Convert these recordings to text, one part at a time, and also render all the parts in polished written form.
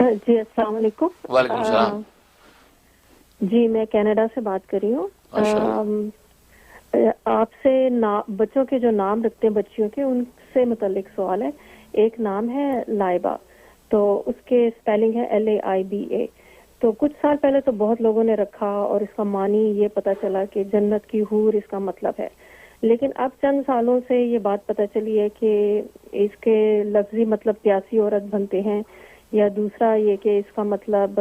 جی السلام علیکم. وعلیکم السلام. جی میں کینیڈا سے بات کر رہی ہوں. آپ سے بچوں کے جو نام رکھتے ہیں بچیوں کے ان سے متعلق سوال ہے. ایک نام ہے لائبہ, تو اس کے سپیلنگ ہے LAIBA. تو کچھ سال پہلے تو بہت لوگوں نے رکھا اور اس کا معنی یہ پتا چلا کہ جنت کی حور اس کا مطلب ہے. لیکن اب چند سالوں سے یہ بات پتا چلی ہے کہ اس کے لفظی مطلب پیاسی عورت بنتے ہیں, یا دوسرا یہ کہ اس کا مطلب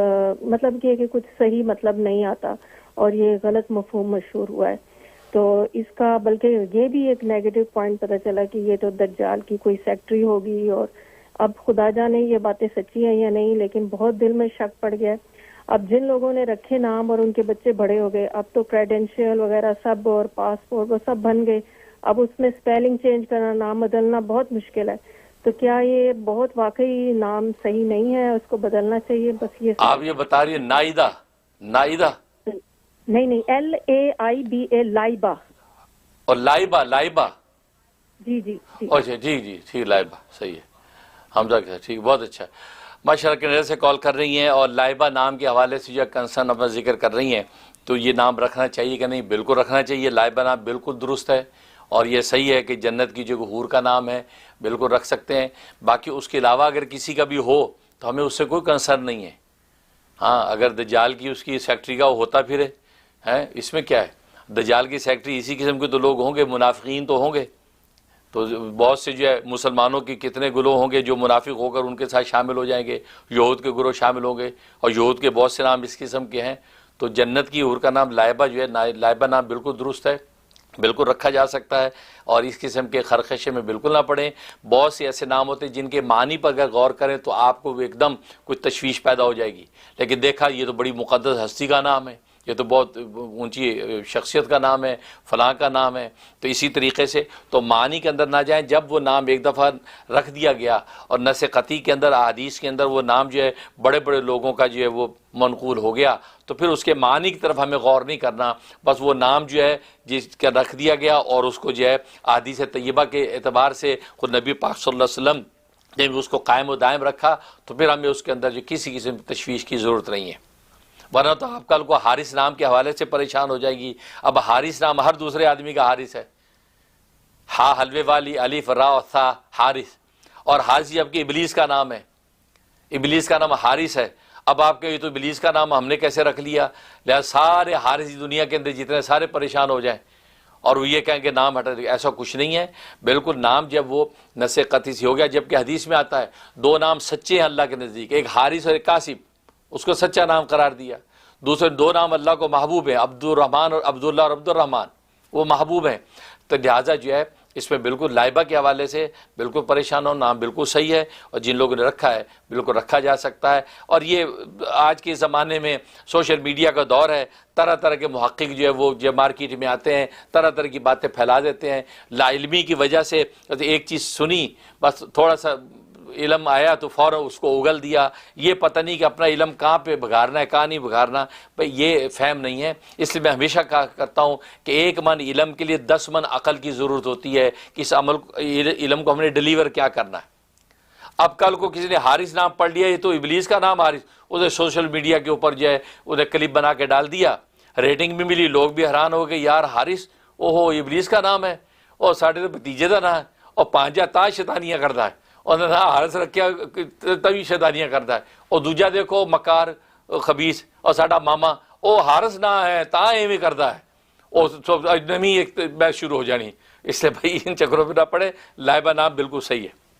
یہ کہ کچھ صحیح مطلب نہیں آتا اور یہ غلط مفہوم مشہور ہوا ہے. تو اس کا بلکہ یہ بھی ایک نیگیٹو پوائنٹ پتا چلا کہ یہ تو دجال کی کوئی سیکٹری ہوگی, اور اب خدا جانے یہ باتیں سچی ہیں یا نہیں, لیکن بہت دل میں شک پڑ گیا. اب جن لوگوں نے رکھے نام اور ان کے بچے بڑے ہو گئے, اب تو کریڈینشیل وغیرہ سب اور پاسپورٹ وہ سب بن گئے, اب اس میں سپیلنگ چینج کرنا, نام بدلنا بہت مشکل ہے. تو کیا یہ بہت واقعی نام صحیح نہیں ہے, اس کو بدلنا چاہیے؟ بس یہ آپ یہ بتا رہی ہیں نائدہ نہیں LAIBA لائبہ. اور لائبہ جی جی جی اچھا جی ٹھیک, لائبہ صحیح ہے. حمزہ کے ٹھیک, بہت اچھا. ماشاءاللہ کینیڈا سے کال کر رہی ہیں اور لائبہ نام کے حوالے سے جو کنسرن اپنا ذکر کر رہی ہیں, تو یہ نام رکھنا چاہیے کہ نہیں؟ بالکل رکھنا چاہیے. لائبہ نام بالکل درست ہے اور یہ صحیح ہے کہ جنت کی جو حور کا نام ہے بالکل رکھ سکتے ہیں. باقی اس کے علاوہ اگر کسی کا بھی ہو تو ہمیں اس سے کوئی کنسرن نہیں ہے. ہاں اگر دجال کی اس کی سیکٹری کا ہوتا پھرے ہیں, اس میں کیا ہے؟ دجال کی سیکٹری اسی قسم کے تو لوگ ہوں گے, منافقین تو ہوں گے. تو بہت سے جو ہے مسلمانوں کی کتنے گروہ ہوں گے جو منافق ہو کر ان کے ساتھ شامل ہو جائیں گے, یہود کے گروہ شامل ہوں گے, اور یہود کے بہت سے نام اس قسم کے ہیں. تو جنت کی حور کا نام لائبہ جو ہے, لائبہ نام بالکل درست ہے, بالکل رکھا جا سکتا ہے, اور اس قسم کے خرخشے میں بالکل نہ پڑیں. بہت سے ایسے نام ہوتے ہیں جن کے معنی پر اگر غور کریں تو آپ کو ایک دم کچھ تشویش پیدا ہو جائے گی, لیکن دیکھا یہ تو بڑی مقدس ہستی کا نام ہے, یہ تو بہت اونچی شخصیت کا نام ہے, فلاں کا نام ہے. تو اسی طریقے سے تو معنی کے اندر نہ جائیں. جب وہ نام ایک دفعہ رکھ دیا گیا اور نص قطعی کے اندر, احادیث کے اندر وہ نام جو ہے بڑے بڑے لوگوں کا جو ہے وہ منقول ہو گیا, تو پھر اس کے معنی کی طرف ہمیں غور نہیں کرنا. بس وہ نام جو ہے جس کا رکھ دیا گیا اور اس کو جو ہے احادیث طیبہ کے اعتبار سے خود نبی پاک صلی اللہ علیہ وسلم نے اس کو قائم و دائم رکھا, تو پھر ہمیں اس کے اندر جو کسی قسم کی تشویش کی ضرورت نہیں ہے. ورنہ تو آپ کل کو حارث نام کے حوالے سے پریشان ہو جائے گی. اب حارث نام ہر دوسرے آدمی کا حارث ہے, ہا حلوے والی الف را ثا حارث, اور حارث اب کہ ابلیس کا نام ہے, ابلیس کا نام حارث ہے. اب آپ کے یہ تو ابلیس کا نام ہم نے کیسے رکھ لیا, لہذا سارے حارث دنیا کے اندر جتنے سارے پریشان ہو جائیں اور وہ یہ کہیں کہ نام ہٹا دے. ایسا کچھ نہیں ہے. بالکل نام جب وہ نص قطعی سے ہو گیا, جبکہ حدیث میں آتا ہے دو نام سچے ہیں اللہ کے نزدیک, ایک حارث اور ایک قاسم, اس کو سچا نام قرار دیا. دوسرے دو نام اللہ کو محبوب ہیں, عبد الرحمن اور عبداللہ اور عبد الرحمن, وہ محبوب ہیں. تو لہٰذا جو ہے اس میں بالکل لائبہ کے حوالے سے بالکل پریشان ہو, نام بالکل صحیح ہے اور جن لوگوں نے رکھا ہے بالکل رکھا جا سکتا ہے. اور یہ آج کے زمانے میں سوشل میڈیا کا دور ہے, طرح طرح کے محقق جو ہے وہ جو مارکیٹ میں آتے ہیں, طرح طرح کی باتیں پھیلا دیتے ہیں. لا علمی کی وجہ سے ایک چیز سنی, بس تھوڑا سا علم آیا تو فوراً اس کو اگل دیا. یہ پتہ نہیں کہ اپنا علم کہاں پہ بگھارنا ہے کہاں نہیں بگھارنا, بھائی یہ فہم نہیں ہے. اس لیے میں ہمیشہ کہا کرتا ہوں کہ 1 من علم کے لیے 10 من عقل کی ضرورت ہوتی ہے کہ اس علم کو ہم نے ڈیلیور کیا کرنا ہے. اب کل کو کسی نے حارث نام پڑھ لیا, یہ تو ابلیس کا نام حارث, اسے سوشل میڈیا کے اوپر جو ہے انہیں کلپ بنا کے ڈال دیا, ریٹنگ بھی ملی, لوگ بھی حیران ہو گئے, یار حارث اوہو ابلیس کا نام ہے, اور ساڈے تو بھتیجے کا نام ہے, اور پانچا تا شیطانیاں کرتا ہے, اور نہ حارث رکھیا تبھی شیطانیاں کرتا ہے. اور دوجا دیکھو مکار خبیث, اور ساڈا ماما او حارث نہ ہے تا ایویں کرتا ہے, اور نمی ایک بحث شروع ہو جانی. اس لیے بھائی ان چکروں پہ نہ پڑے. لائبہ نام بالکل صحیح ہے.